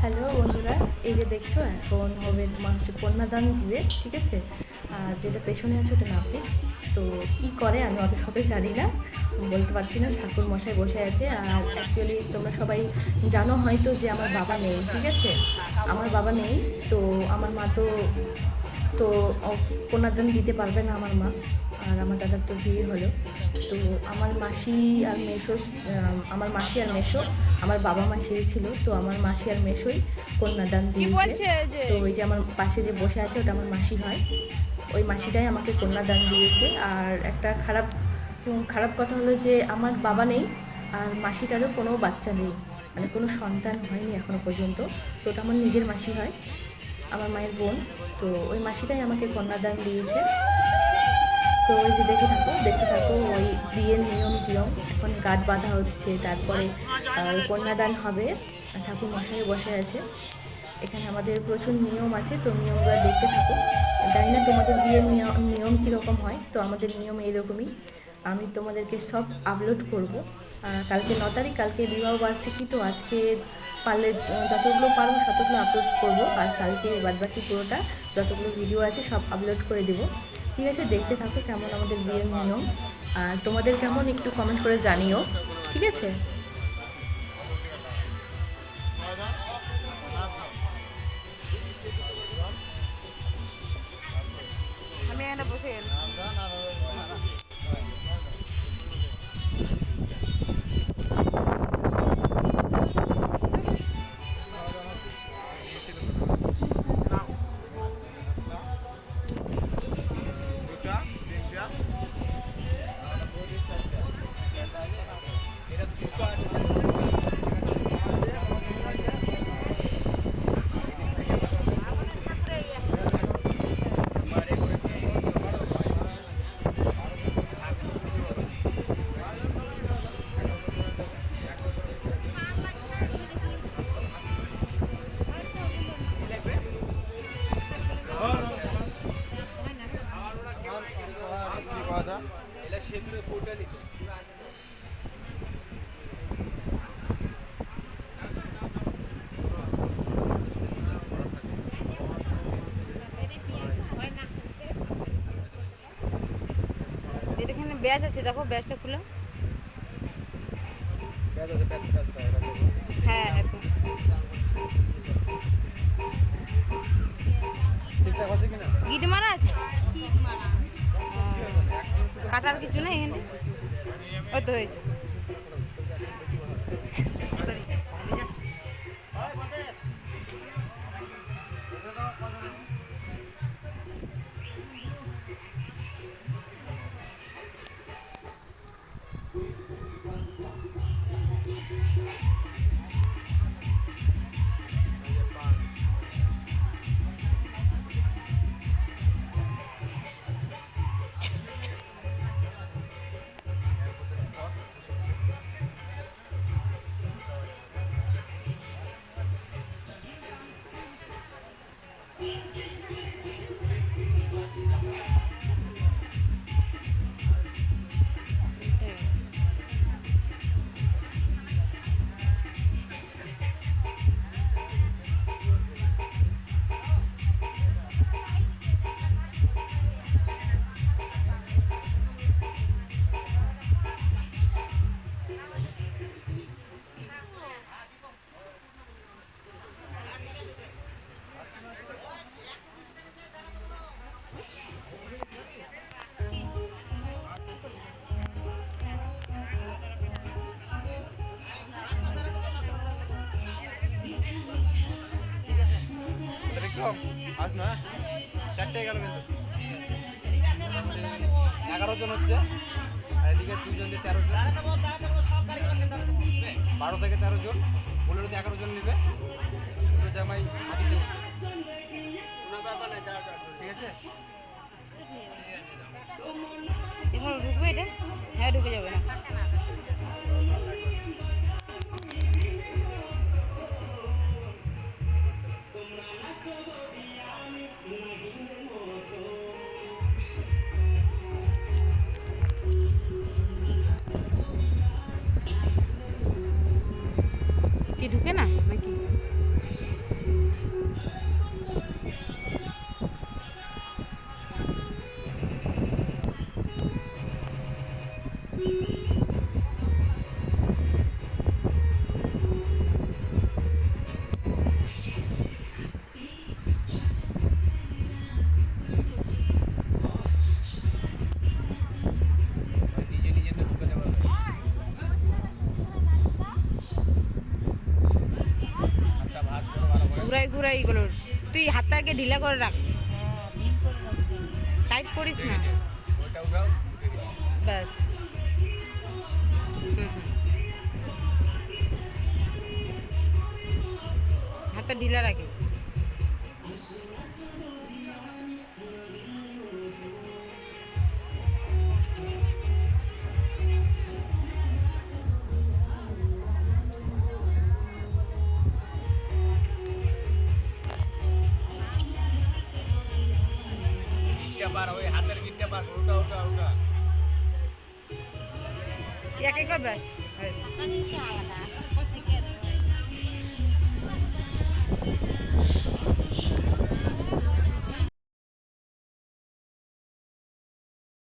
Hello বন্ধুরা, এই যে দেখছো এখন হবে তোমার হচ্ছে কন্যাদান দিবে, ঠিক আছে। আর যেটা পেছনে আছে ওটা নাপিত। তো কি করে আমি অত সাথে জানি না, বলতে পারছি না। ঠাকুর মশাই বসে আছে। আর অ্যাকচুয়ালি তোমরা সবাই জানো হয়তো যে আমার বাবা নেই, ঠিক আছে। আমার বাবা নেই, তো আমার মা তো তো কন্যাদান দিতে পারবে না আমার মা। আর আমার দাদার তো বিয়ে হলো। তো আমার মাসি আর মেসো, আমার মাসি আর মেসো, আমার বাবা মা ছিল, তো আমার মাসি আর মেসোই কন্যাদান দিয়েছে। তো ওই যে আমার পাশে যে বসে আছে ওটা আমার মাসি হয়। ওই মাসিটাই আমাকে কন্যাদান দিয়েছে। আর একটা খারাপ খারাপ কথা হলো যে আমার বাবা নেই, আর মাসিটারও কোনো বাচ্চা নেই, মানে কোনো সন্তান হয়নি এখনো পর্যন্ত। তো ওটা আমার নিজের মাসি হয়, আমার মায়ের বোন। তো ওই মাসিটাই আমাকে কন্যাদান দিয়েছে। তো ওই যে দেখতে থাকো ওই বিয়ের নিয়ম টিয়ম। এখন গাঁট বাঁধা হচ্ছে, তারপরে ওই কন্যাদান হবে। ঠাকুর মশাই বসে আছে এখানে। আমাদের প্রচুর নিয়ম আছে, তো নিয়মগুলো দেখতে থাকো। জানি না তোমাদের বিয়ের নিয়ম কীরকম হয়, তো আমাদের নিয়ম এইরকমই। আমি তোমাদেরকে সব আপলোড করব। কালকে 9 তারিখ, কালকে বিবাহবার্ষিকী, তো আজকে পারলে যতগুলো পারবো ততগুলো আপলোড করবো। আর কালকে বাদবাকি পুরোটা যতগুলো ভিডিও আছে সব আপলোড করে দেবো, ঠিক আছে। দেখতে থাকো কেমন আমাদের বিয়ের নিয়ম। আর তোমাদের কেমন একটু কমেন্ট করে জানিও, ঠিক আছে। আমি এখানে বসে গেলাম। এখানে ব্যাজ আছে, দেখো ব্যাজটা খুলে। হ্যাঁ একদম গিট মারা আছে, কাটার কিছু নেই এখানে। ওই তো হয়েছে। আজ না 4টে গেল, কিন্তু 11 জন হচ্ছে। এদিকে 2 জন দিয়ে 13 জন, 12 থেকে 13 জন, 15 11 জন নেবে। দুটো জামাই হাতিতে উঠবে, ঠিক আছে। এখন ঢুকবে এটা? হ্যাঁ ঢুকে যাবে না। কি ঢুকে না নাকি? ঘুরাই ঘুরাই এগুলো তুই হাতটাকে ঢিলা করে রাখ, টাইট করিস না, ওইটা উঠাও ব্যাস। হাতটা ঢিলা রাখিস। গিটটা পার, ওই হাতের গিটটা পার, ওটা ওটা ওটা একে কর ব্যাস।